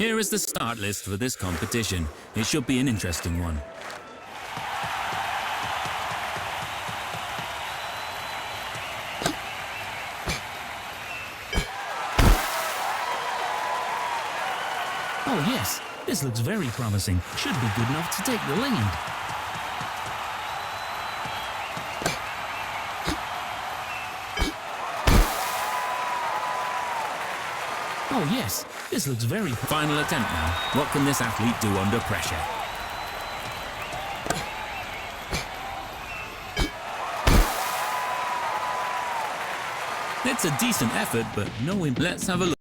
Here is the start list for this competition. It should be an interesting one. Oh yes, this looks very promising. Should be good enough to take the lead. Oh yes, this looks very... Final attempt now. What can this athlete do under pressure? It's a decent effort, but no... Let's have a look.